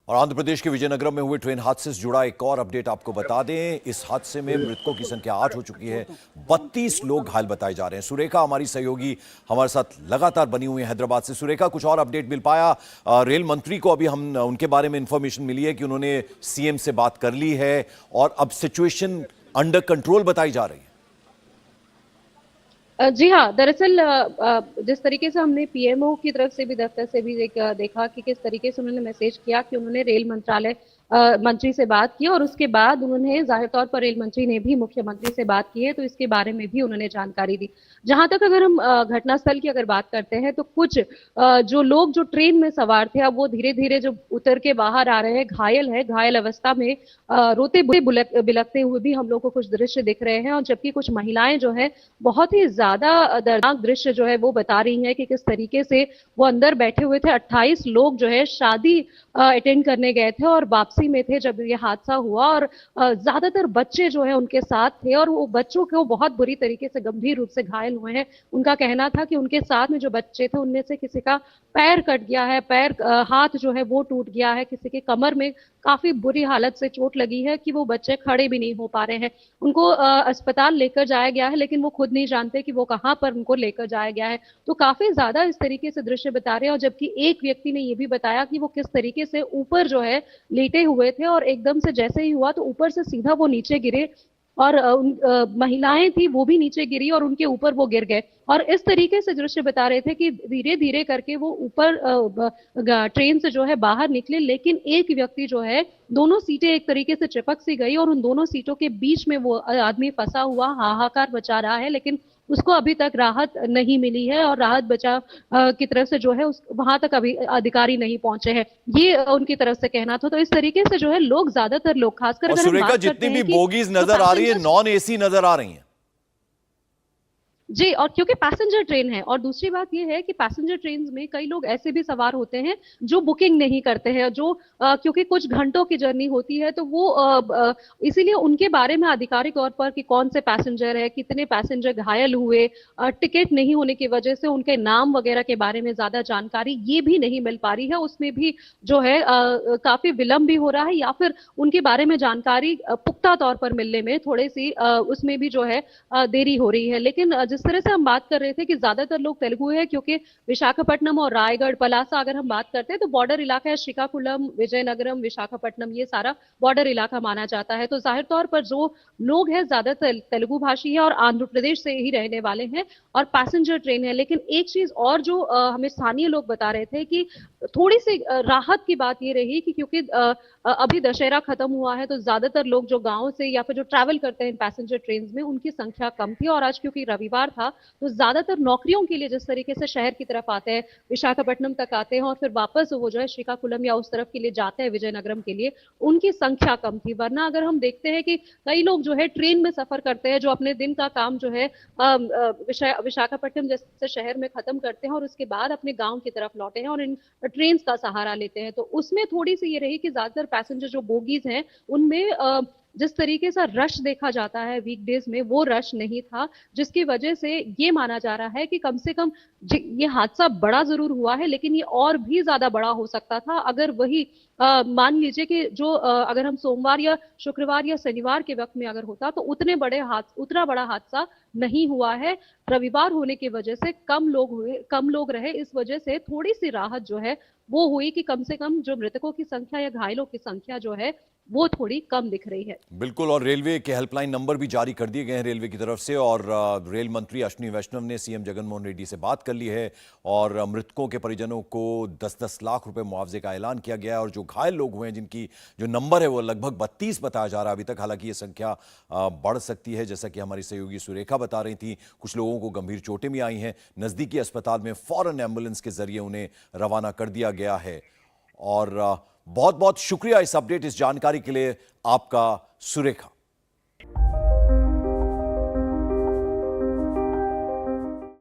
और आंध्र प्रदेश के विजयनगरम में हुए ट्रेन हादसे से जुड़ा एक और अपडेट आपको बता दें। इस हादसे में मृतकों की संख्या 8 हो चुकी है। 32 लोग घायल बताए जा रहे हैं। सुरेखा हमारी सहयोगी हमारे साथ लगातार बनी हुई है हैदराबाद से। सुरेखा, कुछ और अपडेट मिल पाया? रेल मंत्री को अभी हम उनके बारे में इंफॉर्मेशन मिली है कि उन्होंने सीएम से बात कर ली है और अब सिचुएशन अंडर कंट्रोल बताई जा रही है। जी हाँ, दरअसल जिस तरीके से हमने पीएमओ की तरफ से भी दफ्तर से भी देखा कि किस तरीके से उन्होंने मैसेज किया कि उन्होंने रेल मंत्रालय मंत्री से बात की और उसके बाद उन्होंने जाहिर तौर पर रेल मंत्री ने भी मुख्यमंत्री से बात की है, तो इसके बारे में भी उन्होंने जानकारी दी। जहां तक अगर हम घटनास्थल की अगर बात करते हैं तो कुछ जो लोग जो ट्रेन में सवार थे अब वो धीरे धीरे जो उतर के बाहर आ रहे हैं, घायल अवस्था में रोते बिलखते हुए भी हम लोग को कुछ दृश्य दिख रहे हैं। और जबकि कुछ महिलाएं जो है बहुत ही ज्यादा दर्दनाक दृश्य जो है वो बता रही हैं कि किस तरीके से वो अंदर बैठे हुए थे। 28 लोग जो है शादी अटेंड करने गए थे और वापसी में थे जब ये हादसा हुआ और ज्यादातर बच्चे जो है उनके साथ थे और वो बच्चों को बहुत बुरी तरीके से गंभीर रूप से घायल हुए हैं। उनका कहना था कि उनके साथ में जो बच्चे थे उनमें से किसी का पैर कट गया है, हाथ जो है वो टूट गया है, किसी के कमर में काफी बुरी हालत से चोट लगी है कि वो बच्चे खड़े भी नहीं हो पा रहे हैं। उनको अस्पताल लेकर जाया गया है लेकिन वो खुद नहीं जानते कि वो कहाँ पर उनको लेकर जाया गया है। तो काफी ज्यादा इस तरीके से दृश्य बता रहे हैं। और जबकि एक व्यक्ति ने ये भी बताया कि वो किस तरीके से ऊपर जो है लेटे हुए थे और एकदम से जैसे ही हुआ तो ऊपर से सीधा वो नीचे गिरे और महिलाएं थी वो भी नीचे गिरी और उनके ऊपर वो गिर गए। और इस तरीके से दृश्य बता रहे थे कि धीरे धीरे करके वो ऊपर ट्रेन से जो है बाहर निकले, लेकिन एक व्यक्ति जो है दोनों सीटें एक तरीके से चिपक सी गई और उन दोनों सीटों के बीच में वो आदमी फंसा हुआ हाहाकार मचा रहा है, लेकिन उसको अभी तक राहत नहीं मिली है और राहत बचाव की तरफ से जो है वहां तक अभी अधिकारी नहीं पहुंचे हैं, ये उनकी तरफ से कहना था। तो इस तरीके से जो है लोग, ज्यादातर लोग, खासकर अगर हम बात करते हैं जितनी भी बोगीज नजर आ रही है नॉन एसी नजर आ रही है। जी, और क्योंकि पैसेंजर ट्रेन है और दूसरी बात यह है कि पैसेंजर ट्रेन में कई लोग ऐसे भी सवार होते हैं जो बुकिंग नहीं करते हैं, जो क्योंकि कुछ घंटों की जर्नी होती है तो वो इसीलिए उनके बारे में आधिकारिक तौर पर कि कौन से पैसेंजर है, कितने पैसेंजर घायल हुए, टिकट नहीं होने की वजह से उनके नाम वगैरह के बारे में ज्यादा जानकारी ये भी नहीं मिल पा रही है। उसमें भी जो है काफी विलंब भी हो रहा है या फिर उनके बारे में जानकारी पुख्ता तौर पर मिलने में थोड़ी सी उसमें भी जो है देरी हो रही है। लेकिन जिस तरह से हम बात कर रहे थे कि ज्यादातर लोग तेलुगु है, क्योंकि विशाखापट्टनम और रायगढ़ पलासा अगर हम बात करते हैं तो बॉर्डर इलाका है। श्रीकाकुलम, विजयनगरम, विशाखापट्टनम ये सारा बॉर्डर इलाका माना जाता है। तो जाहिर तौर पर जो लोग हैं ज्यादातर तेलुगु भाषी है और आंध्र प्रदेश से ही रहने वाले हैं और पैसेंजर ट्रेन है। लेकिन एक चीज और जो हमें स्थानीय लोग बता रहे थे कि थोड़ी सी राहत की बात ये रही कि क्योंकि अभी दशहरा खत्म हुआ है तो ज्यादातर लोग जो गांव से या फिर जो ट्रैवल करते हैं पैसेंजर ट्रेन में उनकी संख्या कम थी और आज क्योंकि रविवार था तो ज्यादातर नौकरियों के लिए जिस तरीके से शहर की तरफ आते हैं, विशाखापट्टनम तक आते हैं और फिर वापस वो जो है श्रीकाकुलम या उस तरफ के लिए जाते हैं विजयनगरम के लिए, उनकी संख्या कम थी। वरना अगर हम देखते हैं कि कई लोग जो है ट्रेन में सफर करते हैं जो अपने दिन का काम जो है विशाखापट्टनम जैसे शहर में खत्म करते हैं और उसके बाद अपने गाँव की तरफ लौटे हैं और इन ट्रेन का सहारा लेते हैं। तो उसमें थोड़ी सी ये रही कि ज्यादातर पैसेंजर जो बोगीज हैं उनमें जिस तरीके से रश देखा जाता है वीकडेज में वो रश नहीं था, जिसकी वजह से ये माना जा रहा है कि कम से कम ये हादसा बड़ा जरूर हुआ है लेकिन ये और भी ज्यादा बड़ा हो सकता था अगर वही मान लीजिए कि जो अगर हम सोमवार या शुक्रवार या शनिवार के वक्त में अगर होता तो उतना बड़ा हादसा नहीं हुआ है। रविवार होने की वजह से कम लोग रहे, इस वजह से थोड़ी सी राहत जो है वो हुई कि कम से कम जो मृतकों की संख्या या घायलों की संख्या जो है वो थोड़ी कम दिख रही है। बिल्कुल, और रेलवे के हेल्पलाइन नंबर भी जारी कर दिए गए हैं रेलवे की तरफ से और रेल मंत्री अश्विनी वैष्णव ने सीएम जगनमोहन रेड्डी से बात कर ली है और मृतकों के परिजनों को 10-10 लाख रुपए मुआवजे का ऐलान किया गया है। और जो घायल लोग हुए हैं जिनकी जो नंबर है वो लगभग 32 बताया जा रहा है अभी तक। हालांकि ये संख्या बढ़ सकती है, जैसा कि हमारी सहयोगी सुरेखा बता रही थी। कुछ लोगों को गंभीर चोटें भी आई हैं। नजदीकी अस्पताल में फौरन एम्बुलेंस के जरिए उन्हें रवाना कर दिया गया है। और बहुत बहुत शुक्रिया इस अपडेट, इस जानकारी के लिए आपका सुरेखा।